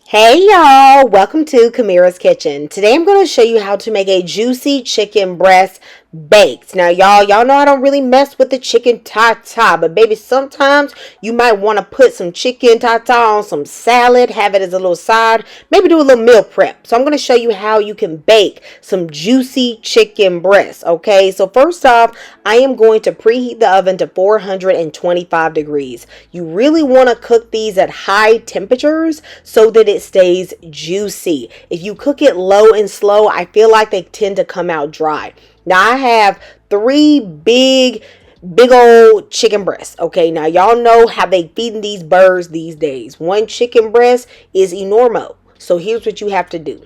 Hey y'all, welcome to Kamira's Kitchen. Today I'm going to show you how to make a juicy chicken breast baked. Now y'all know I don't really mess with the chicken tartare, but baby, sometimes you might want to put some chicken tartare on some salad, have it as a little side, maybe do a little meal prep. So I'm going to show you how you can bake some juicy chicken breasts, okay? So first off, I am going to preheat the oven to 425 degrees. You really want to cook these at high temperatures so that it stays juicy. If you cook it low and slow, I feel like they tend to come out dry. Now I have three big old chicken breasts. Okay, now y'all know how they feeding these birds these days. One chicken breast is enormous. So here's what you have to do.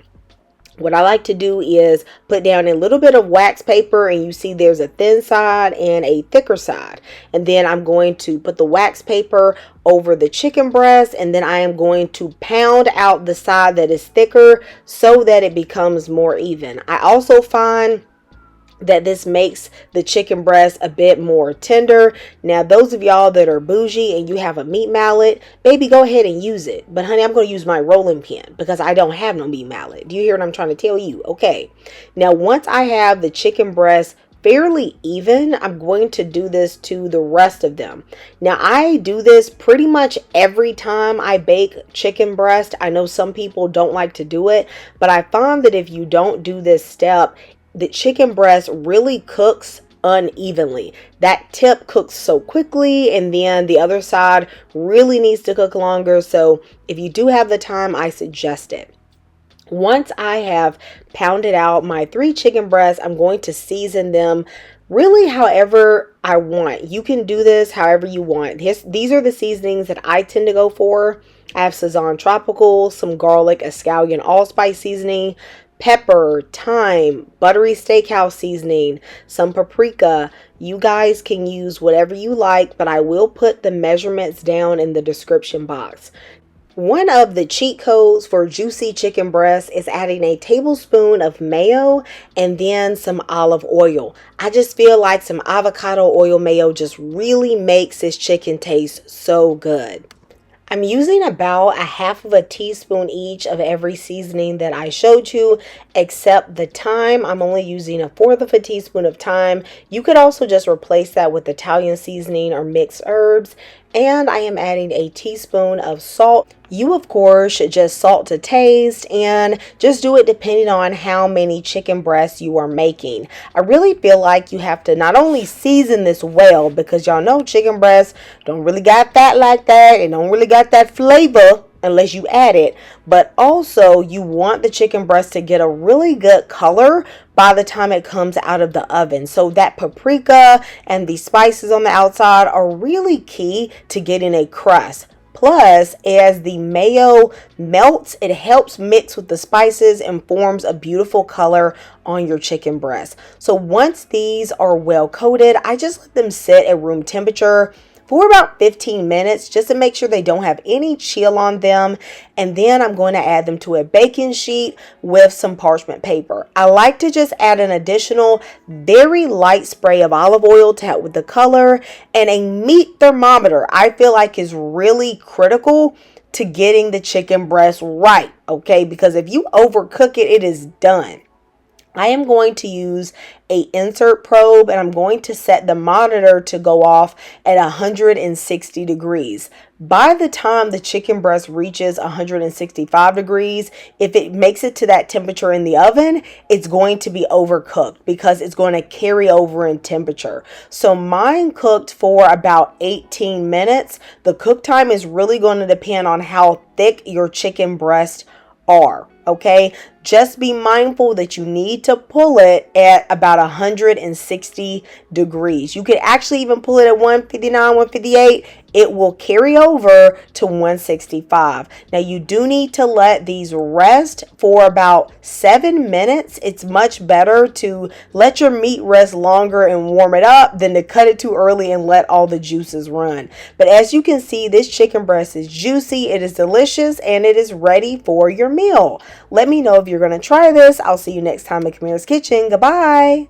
What I like to do is put down a little bit of wax paper, and you see there's a thin side and a thicker side. And then I'm going to put the wax paper over the chicken breast, and then I am going to pound out the side that is thicker so that it becomes more even. I also find that this makes the chicken breast a bit more tender. Now, those of y'all that are bougie and you have a meat mallet, baby, go ahead and use it. But honey, I'm going to use my rolling pin because I don't have no meat mallet. Do you hear what I'm trying to tell you? Okay. Now, once I have the chicken breast fairly even, I'm going to do this to the rest of them. Now, I do this pretty much every time I bake chicken breast. I know some people don't like to do it, but I find that if you don't do this step, the chicken breast really cooks unevenly. That tip cooks so quickly, and then the other side really needs to cook longer. So if you do have the time, I suggest it. Once I have pounded out my 3 chicken breasts, I'm going to season them really however I want. You can do this however you want. These are the seasonings that I tend to go for. I have Sazon Tropical, some garlic, scallion, allspice seasoning, pepper, thyme, buttery steakhouse seasoning, some paprika. You guys can use whatever you like, but I will put the measurements down in the description box. One of the cheat codes for juicy chicken breast is adding a tablespoon of mayo and then some olive oil. I just feel like some avocado oil mayo just really makes this chicken taste so good. I'm using about a half of a teaspoon each of every seasoning that I showed you, except the thyme. I'm only using a fourth of a teaspoon of thyme. You could also just replace that with Italian seasoning or mixed herbs. And I am adding a teaspoon of salt. You, of course, should just salt to taste, and just do it depending on how many chicken breasts you are making. I really feel like you have to not only season this well, because y'all know chicken breasts don't really got fat like that, and don't really got that flavor unless you add it, but also you want the chicken breast to get a really good color by the time it comes out of the oven. So that paprika and the spices on the outside are really key to getting a crust. Plus, as the mayo melts, it helps mix with the spices and forms a beautiful color on your chicken breast. So once these are well coated, I just let them sit at room temperature for about 15 minutes just to make sure they don't have any chill on them. And then I'm going to add them to a baking sheet with some parchment paper. I like to just add an additional very light spray of olive oil to help with the color, and a meat thermometer I feel like is really critical to getting the chicken breast right, okay? Because if you overcook it, it is done. I am going to use a insert probe, and I'm going to set the monitor to go off at 160 degrees. By the time the chicken breast reaches 165 degrees, if it makes it to that temperature in the oven, it's going to be overcooked because it's going to carry over in temperature. So mine cooked for about 18 minutes. The cook time is really going to depend on how thick your chicken breasts are. Okay, just be mindful that you need to pull it at about 160 degrees. You could actually even pull it at 159, 158. It will carry over to 165. Now, you do need to let these rest for about 7 minutes. It's much better to let your meat rest longer and warm it up than to cut it too early and let all the juices run. But as you can see, this chicken breast is juicy, it is delicious, and it is ready for your meal. Let me know if you're going to try this. I'll see you next time at Kamira's Kitchen. Goodbye.